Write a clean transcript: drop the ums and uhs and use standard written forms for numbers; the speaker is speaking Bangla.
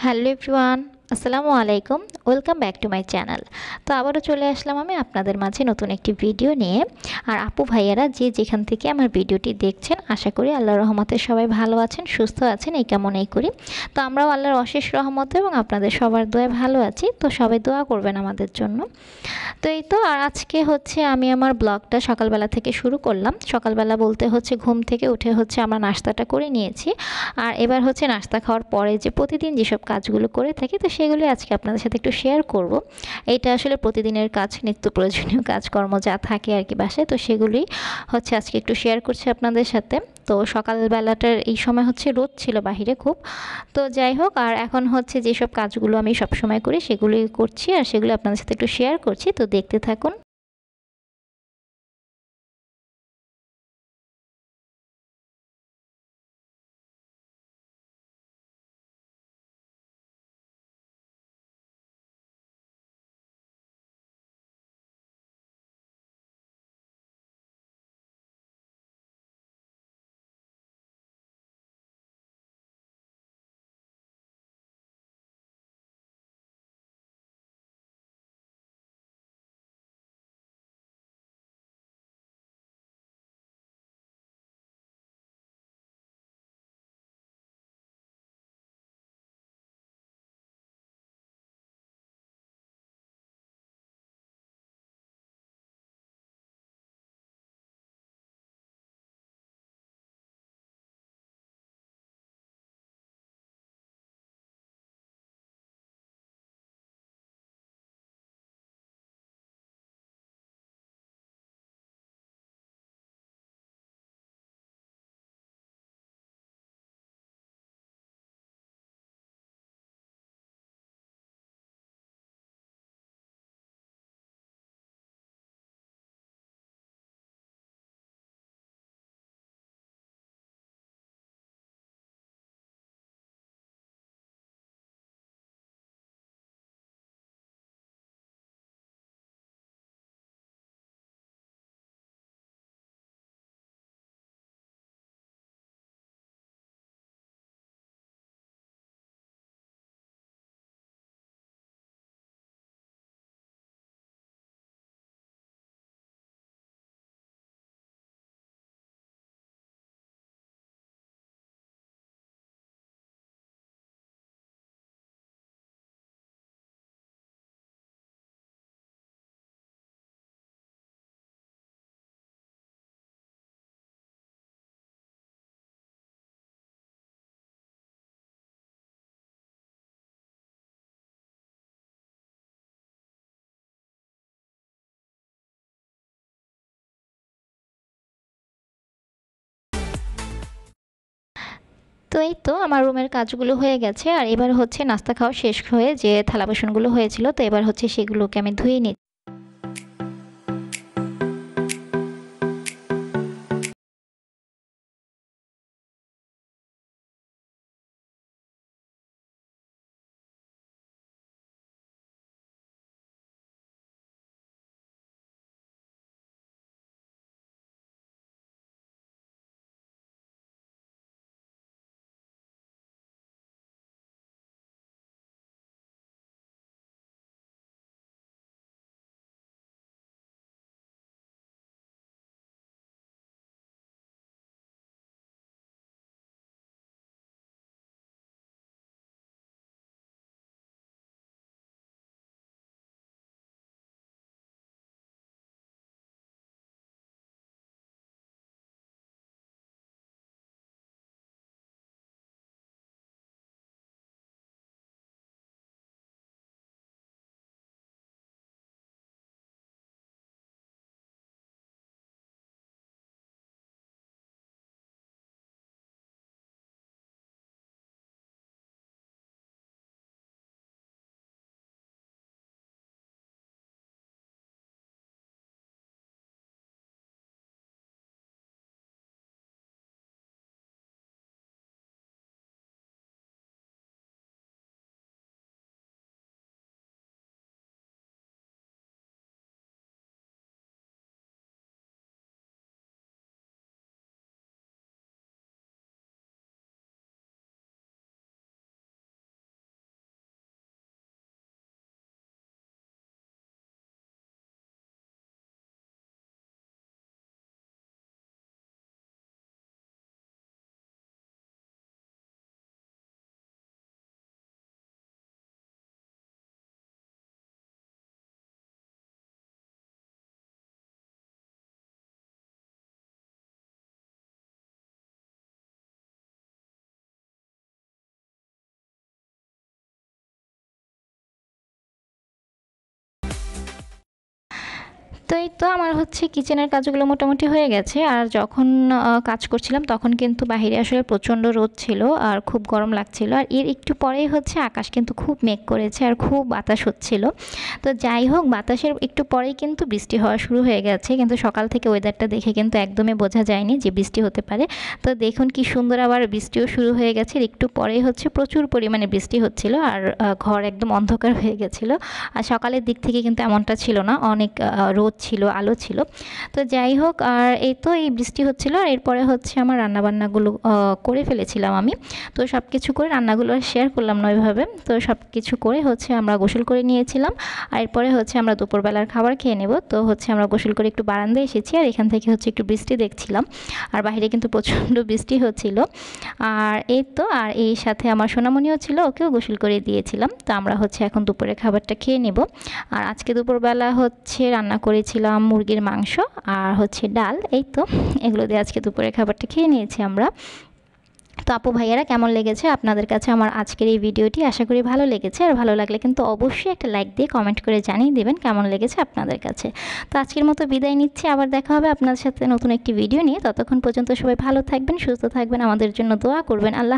হ্যালো এভরিওয়ান, আসসালামু আলাইকুম। Welcome back to my channel. তো আবারও চলে আসলাম আমি আপনাদের মাঝে নতুন একটি ভিডিও নিয়ে। আর আপু ভাইয়ারা যে যেখান থেকে আমার ভিডিওটি দেখছেন, আশা করি আল্লাহর রহমতে সবাই ভালো আছেন, সুস্থ আছেন, এই কামনাই করি। তো আমরাও আল্লাহর অশেষ রহমতে এবং আপনাদের সবার দোয়ায় ভালো আছি। তো সবাই দোয়া করবেন আমাদের জন্য। তো এই তো আর আজকে হচ্ছে আমি আমার ব্লগটা সকালবেলা থেকে শুরু করলাম। সকালবেলা বলতে হচ্ছে ঘুম থেকে উঠে হচ্ছে আমরা নাস্তাটা করে নিয়েছি। আর এবার হচ্ছে নাস্তা খাওয়ার পরে যে প্রতিদিন যেসব কাজগুলো করে থাকি, তো সেগুলি আজকে আপনাদের সাথে একটু শেয়ার করব। এইটা আসলে প্রতিদিনের কাজ, নিত্য প্রয়োজনীয় কাজকর্ম যা থাকে আর কি বাসায়, তো সেগুলোই হচ্ছে আজকে একটু শেয়ার করছি আপনাদের সাথে। তো সকালবেলাটার এই সময় হচ্ছে রোদ ছিল বাহিরে খুব। তো যাই হোক, আর এখন হচ্ছে যেসব কাজগুলো আমি সবসময় করি সেগুলোই করছি, আর সেগুলো আপনাদের সাথে একটু শেয়ার করছি, তো দেখতে থাকুন। তো এই তো আমার রুমের কাজগুলো হয়ে গেছে, আর এবার হচ্ছে নাস্তা খাওয়া শেষ হয়ে যে থালা বাসনগুলো হয়েছিল, তো এবার হচ্ছে সেগুলোকে আমি ধুয়ে নিচ্ছি। তো এই তো আমার হচ্ছে কিচেনের কাজগুলো মোটামুটি হয়ে গেছে। আর যখন কাজ করছিলাম তখন কিন্তু বাহিরে আসলে প্রচণ্ড রোদ ছিল আর খুব গরম লাগছিল। আর এর একটু পরেই হচ্ছে আকাশ কিন্তু খুব মেঘ করেছে আর খুব বাতাস হচ্ছিল। তো যাই হোক, বাতাসের একটু পরেই কিন্তু বৃষ্টি হওয়া শুরু হয়ে গেছে, কিন্তু সকাল থেকে ওয়েদারটা দেখে কিন্তু একদমই বোঝা যায়নি যে বৃষ্টি হতে পারে। তো দেখুন কি সুন্দর, আবার বৃষ্টিও শুরু হয়ে গেছে। একটু পরেই হচ্ছে প্রচুর পরিমাণে বৃষ্টি হচ্ছিল আর ঘর একদম অন্ধকার হয়ে গেছিলো। আর সকালের দিক থেকে কিন্তু এমনটা ছিল না, অনেক রোদ ছিল, আলো ছিল। তো যাই হোক, আর এই তো এই বৃষ্টি হচ্ছিল আর এরপরে হচ্ছে আমার রান্নাবান্নাগুলো করে ফেলেছিলাম আমি। তো সব কিছু করে রান্নাগুলো আর শেয়ার করলাম না ওইভাবে। তো সব কিছু করে হচ্ছে আমরা গোসল করে নিয়েছিলাম। আর এরপরে হচ্ছে আমরা দুপুরবেলার খাবার খেয়ে নেব। তো হচ্ছে আমরা গোসল করে একটু বারান্দায় এসেছি আর এখান থেকে হচ্ছে একটু বৃষ্টি দেখছিলাম। আর বাইরে কিন্তু প্রচণ্ড বৃষ্টি হচ্ছিল। আর এই তো, আর এই সাথে আমার সোনামণিও ছিল, ওকেও গোসল করে দিয়েছিলাম। তো আমরা হচ্ছে এখন দুপুরের খাবারটা খেয়ে নেব। আর আজকে দুপুরবেলা হচ্ছে রান্না করেছিলাম মুরগির মাংস আর হচ্ছে ডাল। এই তো এগুলো দিয়ে আজকে দুপুরের খাবারটা খেয়ে নিয়েছি আমরা। তো আপু ভাইয়ারা, কেমন লেগেছে আপনাদের কাছে আমার আজকের এই ভিডিওটি? আশা করি ভালো লেগেছে। আর ভালো লাগলে কিন্তু অবশ্যই একটা লাইক দিয়ে কমেন্ট করে জানিয়ে দেবেন কেমন লেগেছে আপনাদের কাছে। তো আজকের মতো বিদায় নিচ্ছি, আবার দেখা হবে আপনাদের সাথে নতুন একটি ভিডিও নিয়ে। ততক্ষণ পর্যন্ত সবাই ভালো থাকবেন, সুস্থ থাকবেন, আমাদের জন্য দোয়া করবেন। আল্লাহ